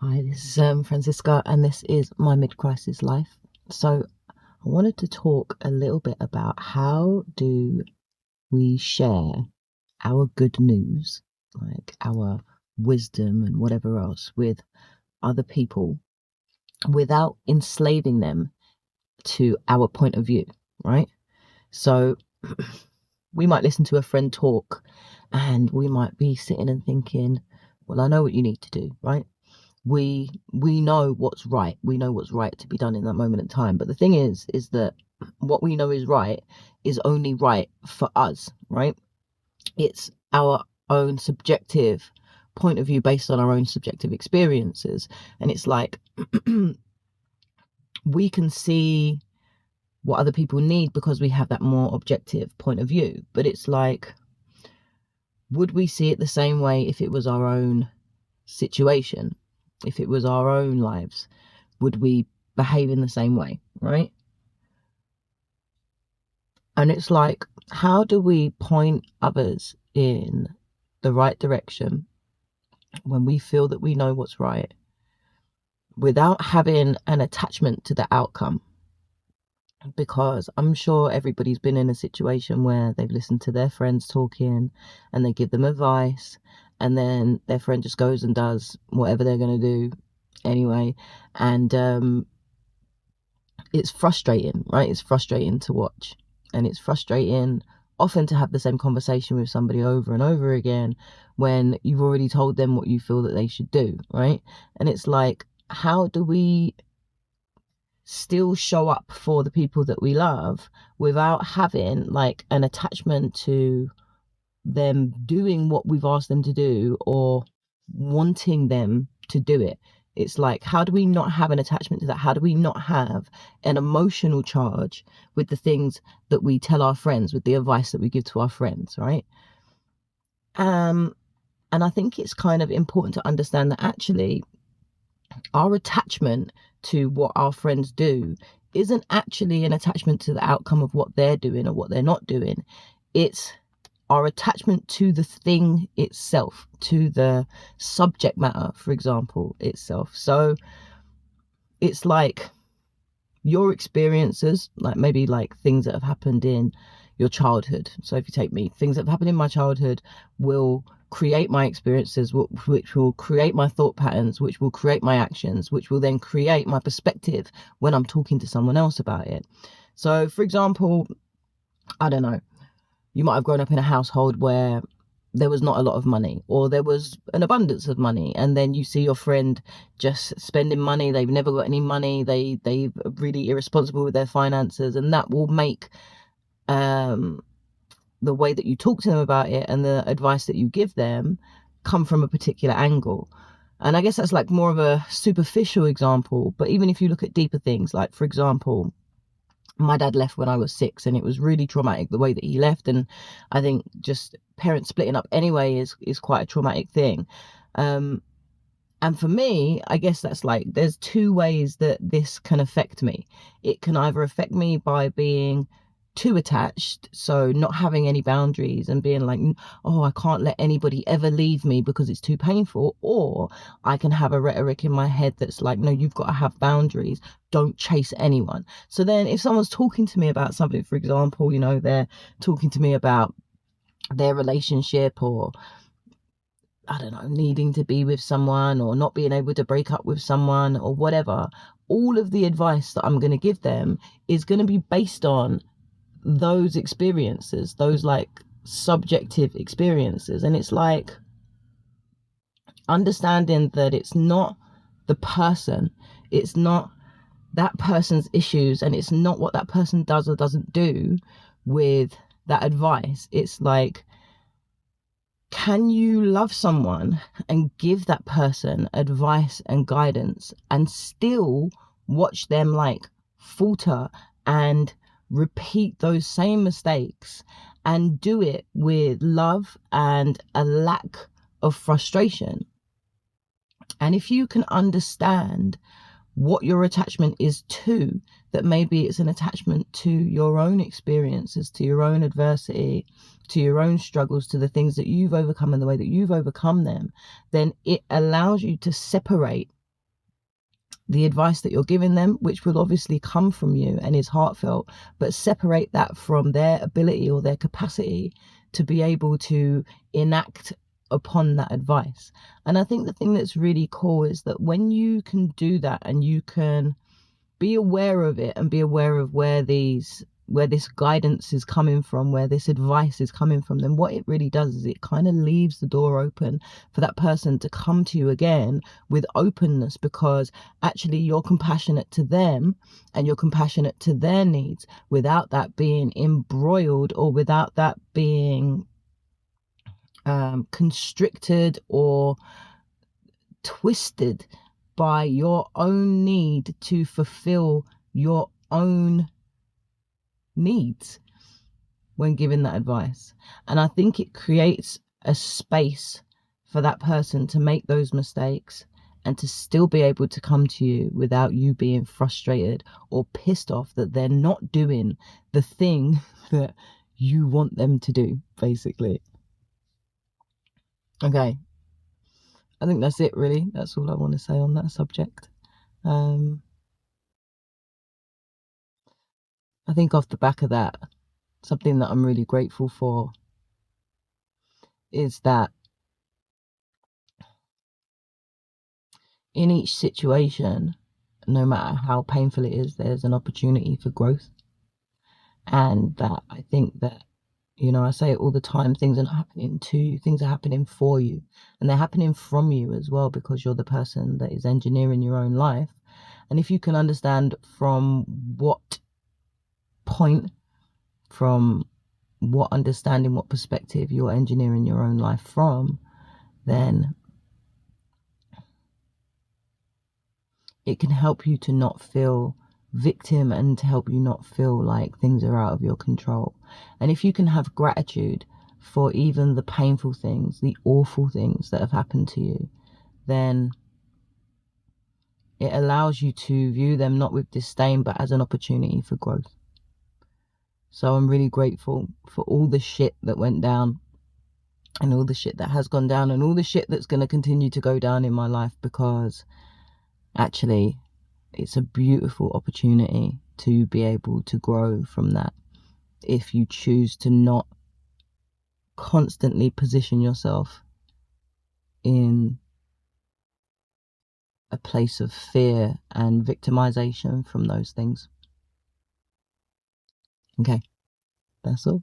Hi, this is Francisca, and this is my mid-crisis life. So, I wanted to talk a little bit about how do we share our good news, like our wisdom and whatever else, with other people without enslaving them to our point of view, right? So, we might listen to a friend talk, and we might be sitting and thinking, well, I know what you need to do, right? We know what's right. We know what's right to be done in that moment in time. But the thing is that what we know is right is only right for us, right? It's our own subjective point of view based on our own subjective experiences. And it's like we can see what other people need because we have that more objective point of view. But it's like, would we see it the same way if it was our own situation? If it was our own lives, would we behave in the same way, right? And it's like, how do we point others in the right direction when we feel that we know what's right without having an attachment to the outcome? Because I'm sure everybody's been in a situation where they've listened to their friends talking and they give them advice, and then their friend just goes and does whatever they're going to do anyway. And it's frustrating, right? It's frustrating to watch, and it's frustrating often to have the same conversation with somebody over and over again when you've already told them what you feel that they should do, right? And it's like, how do we still show up for the people that we love without having like an attachment to them doing what we've asked them to do or wanting them to do it? It's like, how do we not have an attachment to that? How do we not have an emotional charge with the things that we tell our friends, with the advice that we give to our friends, right? And I think it's kind of important to understand that actually our attachment to what our friends do isn't actually an attachment to the outcome of what they're doing or what they're not doing. It's our attachment to the thing itself, to the subject matter, for example, itself. So it's like your experiences, like maybe like things that have happened in your childhood. So if you take me, things that have happened in my childhood will create my experiences, which will create my thought patterns, which will create my actions, which will then create my perspective when I'm talking to someone else about it. So for example, I don't know, you might have grown up in a household where there was not a lot of money, or there was an abundance of money, and then you see your friend just spending money. They've never got any money. They're really irresponsible with their finances, and that will make the way that you talk to them about it and the advice that you give them come from a particular angle. And I guess that's like more of a superficial example, but even if you look at deeper things, like for example, my dad left when I was 6, and it was really traumatic the way that he left. And I think just parents splitting up anyway is quite a traumatic thing. And for me, I guess that's like, there's two ways that this can affect me. It can either affect me by being too attached, so not having any boundaries and being like, oh, I can't let anybody ever leave me because it's too painful. Or I can have a rhetoric in my head that's like, no, you've got to have boundaries, don't chase anyone. So then if someone's talking to me about something, for example, you know, they're talking to me about their relationship, or I don't know, needing to be with someone, or not being able to break up with someone, or whatever, all of the advice that I'm going to give them is going to be based on those experiences, those like subjective experiences. And it's like understanding that it's not the person, it's not that person's issues, and it's not what that person does or doesn't do with that advice. It's like, can you love someone and give that person advice and guidance and still watch them like falter and repeat those same mistakes, and do it with love and a lack of frustration? And if you can understand what your attachment is to, that maybe it's an attachment to your own experiences, to your own adversity, to your own struggles, to the things that you've overcome and the way that you've overcome them, then it allows you to separate the advice that you're giving them, which will obviously come from you and is heartfelt, but separate that from their ability or their capacity to be able to enact upon that advice. And I think the thing that's really cool is that when you can do that and you can be aware of it and be aware of where this guidance is coming from, where this advice is coming from, then what it really does is it kind of leaves the door open for that person to come to you again with openness, because actually you're compassionate to them and you're compassionate to their needs without that being embroiled or without that being constricted or twisted by your own need to fulfill your own needs when giving that advice. And I think it creates a space for that person to make those mistakes and to still be able to come to you without you being frustrated or pissed off that they're not doing the thing that you want them to do, basically. Okay, I think that's it, really. That's all I want to say on that subject. I think off the back of that, something that I'm really grateful for is that in each situation, no matter how painful it is, there's an opportunity for growth. And that I think that, I say it all the time, things are happening to you, things are happening for you, and they're happening from you as well, because you're the person that is engineering your own life. And if you can understand from what point, from what understanding, what perspective you're engineering your own life from, then it can help you to not feel victim and to help you not feel like things are out of your control. And if you can have gratitude for even the painful things, the awful things that have happened to you, then it allows you to view them not with disdain, but as an opportunity for growth. So I'm really grateful for all the shit that went down and all the shit that has gone down and all the shit that's going to continue to go down in my life, because actually it's a beautiful opportunity to be able to grow from that if you choose to not constantly position yourself in a place of fear and victimization from those things. Okay, that's all.